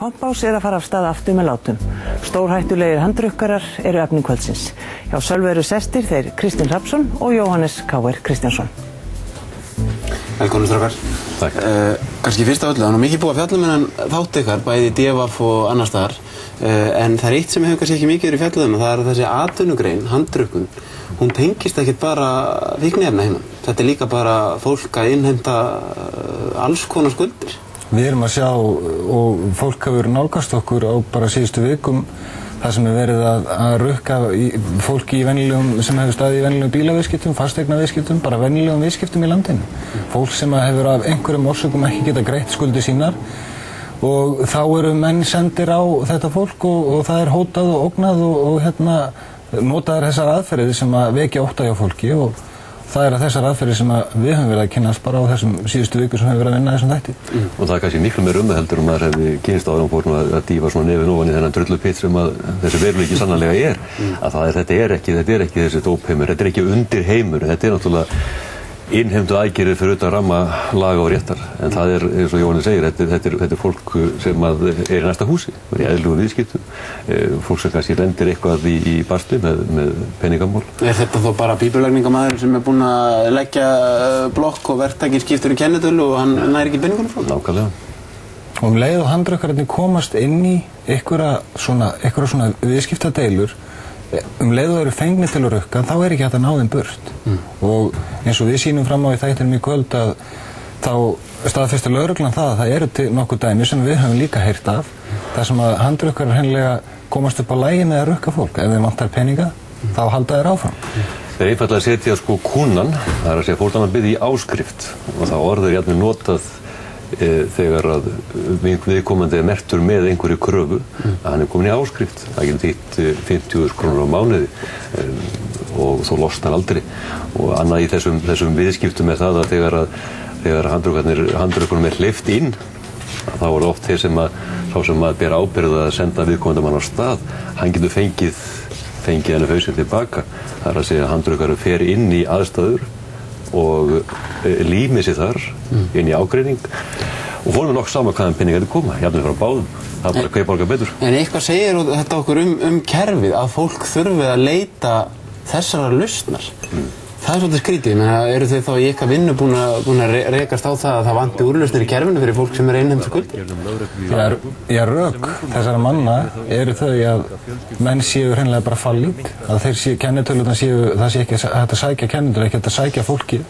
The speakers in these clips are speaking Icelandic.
Kompás að fara af stað aftur með látum. Stórhættulegir handrukkarar eru efni kvöldsins. Hjá Sölvi eru sestir þeir Kristinn Hrafnsson og Jóhannes K.R. Kristjánsson. Velkomnir strákar. Takk. Kannski fyrst af öllu, það mikið búið að fjalla um þennan þátt ykkar, bæði DFF og annars staðar. En það eitt sem hefur kannski ekki mikið verið fjallað um, það þessi atvinnugrein, handrukkun. Hún tengist ekkert bara fíkniefna heima. Þetta líka bara fólk að innheimta alls konar skuldir. Við erum að sjá, og fólk hefur nálgast okkur á bara síðustu vikum, það sem verið að rukka fólki sem hefur staðið í venjulegum bílaviðskiptum, fasteignaviðskiptum, bara venjulegum viðskiptum í landinu. Fólk sem hefur af einhverjum orsökum ekki geta greitt skuldir sínar og þá eru menn sendir á þetta fólk og það er hótað og ógnað og notaðar þessar aðferðir sem að vekja ótta hjá fólki og það er þessar aðferðir sem við höfum verið að kynnast bara á þessum síðustu viku sem við höfum verið að vinna þessum þætti. Og það er kannski miklu meir heldur maður hefði kynnst áður fór að dýfa svona nefinn ofan í þennan drullupitt sem að þessi veruleiki sannarlega að þetta er ekki þessi dópheimur, þetta er ekki undirheimur, þetta er náttúrulega innheimtu aðgerðir fyrir utan ramma laga og réttar, en það er, eins og Jóhannes segir, þetta er fólk sem er í næsta húsi, er í eðlilegu viðskiptum, fólk sem kannski lendir eitthvað í basli með peningamál. Er þetta þó bara pípulagningamaður sem er búinn að leggja blokk og verktakinn skiptur í kennitölu og hann nær ekki peningunum frá? Nákvæmlega. Og leið og handrukkararnir komast inn í einhverja svona viðskiptadeilur, leið og eru fengnir til að rukka, þá er ekki hægt að ná þeim burt. Og eins og við sýnum fram á í þættinum í kvöld að þá staðfestir lögreglan það eru til nokkuð dæmi sem við höfum líka heyrt af, þar sem að handrukkarar hreinlega komast upp á lagi með að rukka fólk. Ef þeim vantar peninga, þá halda þeir áfram. Þeir einfaldlega setja kúnan, það er að segja fórnarlambið í áskrift og það orð jafnvel notað þegar að viðkomandi er merktur með einhverju kröfu að hann er komin í áskrift. Það getur þýtt 50.000 krónur á mánuði og þó losnar aldrei. Og annað í þessum viðskiptum er það að þegar handrukkunum er hleypt inn, þá er oft sá sem að bera ábyrgð að senda viðkomandi mann á stað, hann getur fengið henni hausinn tilbaka. Það er að segja að handrukkarinn fer inn í aðstæður og límið sér þar inn í ágreining og fólum nokk saman hvaðan peningar koma, jafnvel frá báðum. Það er bara hver borgar betur. En eitthvað segir þetta okkur kerfið að fólk þurfi að leita þessara lausnar. Það er svolítið skrítið, eru þið þá í eitthvað vinnu búin að rekast á það að það vanti úrlausnir í kerfinu fyrir fólk sem er innheimta skuldir? Já, rök þessara manna eru þau að menn séu hreinlega bara fallít, að þeir séu kennitölurnar það sé ekki hægt að sækja kennitölu, ekki hægt að sækja fólki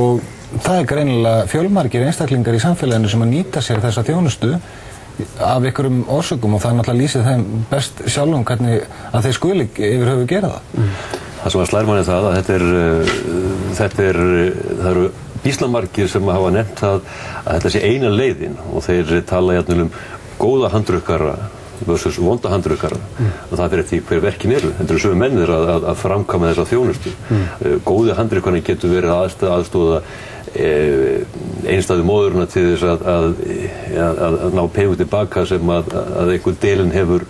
og það er greinilega fjölmargir einstaklingar í samfélaginu sem að nýta sér þessa þjónustu af einhverjum orsökum og það er náttúrulega lýsið þeim best sjálfum hvernig að þeir skuli yfir höfu gera það. Það sem að slær manni það að það eru býsna margir sem hafa nefnt að þetta sé eina leiðin og þeir tala jafnvel góða handrukkara versus vonda handrukkara og það fyrir því hver verkin eru. Þetta eru sömu mennir að framkvæma þessa þjónustu. Góði handrukkarnir getur verið aðstoða einstæðu móðurina til þess að ná peningu tilbaka sem að einhver delinn hefur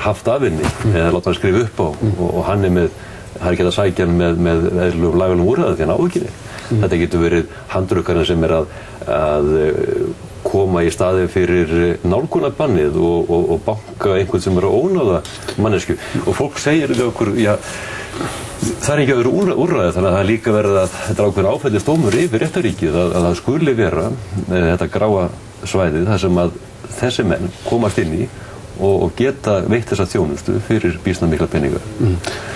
haft af henni eða láta hann skrifa upp á og hann það er ekki að sækja hann með eðlilegum lagalegum úrræðum því hann á ekki neitt. Þetta getur verið handrukkarinn sem er að koma í staði fyrir nálgunarbannið og banka einhvern sem er að ónáða manneskju. Og fólk segir við okkur, það er ekki öðru úrræði þannig að það er líka verið að þetta er ákveðin áfellisdómur yfir réttaríkið að það skuli vera þetta gráa svæðið þar sem að þessi menn komast inn í og geta veitt þessa þjónustu fyrir býsna mikla peninga.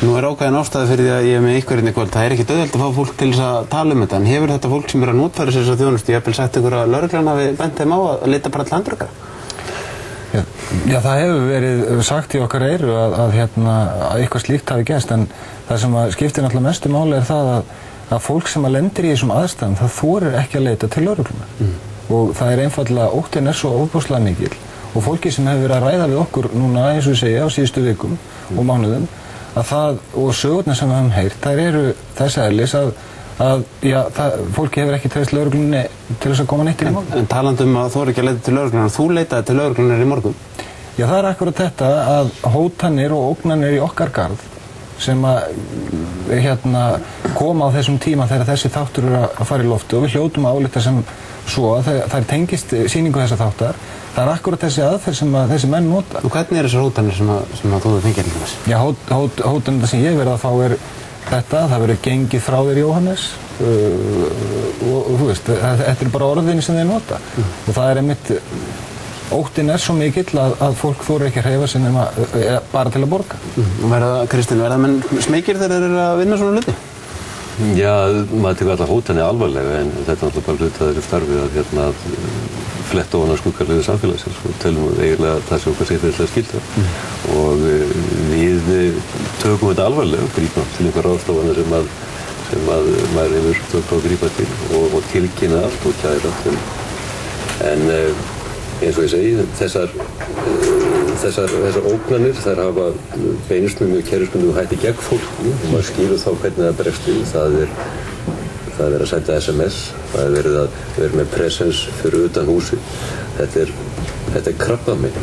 Nú er ákveðin ástæða fyrir því að ég er með ykkur í kvöld. Það er ekkert auðvelt að fá fólk til þess að tala um þetta, en hefur þetta fólk sem er að notfæra sér þessa þjónustu, ég hef sagt ykkur að lögreglan hafi bent þeim á að leita bara til handrukkara? Já, það hefur verið sagt í okkar eyru að eitthvað slíkt hafi gerst, en það sem skiptir náttúrulega mestu máli er það að fólk sem lendir í þessum aðstæðum, það þorir ekki að leita til lögreglunnar. Og það er einfaldlega óttinn er svo ofboðslega mikil. Og fólki sem hefur verið að ræða við okkur núna, eins og ég segja, á síðustu vikum og mánuðum, og sögurnar sem við höfum heyrt, þær eru þess eðlis að fólki hefur ekki treyst lögreglunni til þess að koma neitt inn í mál. En talandi að þú ekki að leita til lögreglunar, þú leitaði til lögreglunar í morgun? Já, það er akkurat þetta að hótanir og ógnanir í okkar garð sem að koma á þessum tíma þegar þessi þáttur eru að fara í loftu og við hljótum að álykta sem svo að þær tengist sýningu þessa þáttar. Það akkurat þessi aðferð sem þessi menn nota. Og hvernig þessar hótanir sem að þú fengir líka þess? Já, hótanir sem ég verið að fá þetta, það verið gengið frá þér Jóhannes og þú veist, þetta bara orðin sem þeir nota. Og það einmitt, óttinn svo mikill að fólk þorir ekki að hreyfa sig nema bara til að borga. Og Kristinn, verða menn smekir þegar þeir eru að vinna svona hluti? Já, maður tekur alltaf hótanir alvarlega en þetta náttúrulega bara hluti að þessu starfi að fletta ofan að skuggalegu samfélagsins og telum eiginlega að það sé okkar siðferðislega skylda. Og við tökum þetta alvarlega og grípum til einhver ráðstafana sem maður hefur tök á að grípa til og tilkynna allt og kæra allt. En eins og ég segi, þessar ógnanir, þær hafa beinist með mjög kerfisbundnu hætti gegn fólki og maður skilur þá hvernig það bregst við. Það er verið að senda SMS, það er verið að vera með presens fyrir utan húsi. Þetta er krabbamein.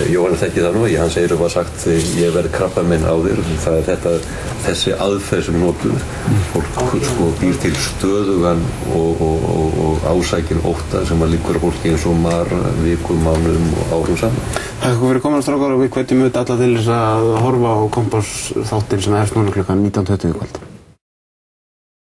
Jóhann þekki það nú, hann segir að var sagt ég verð krabbamein á þér. Það er þessi aðferð sem notur. Fólk býr til stöðugan og ásækin ótta sem að liggur á fólki eins og vikum, mánuðum og árum saman. Takk fyrir komin strákar og við hvetjum alla til þess að horfa á Kompás þáttinn sem hefst núna klukkan 19:20 í kvöld.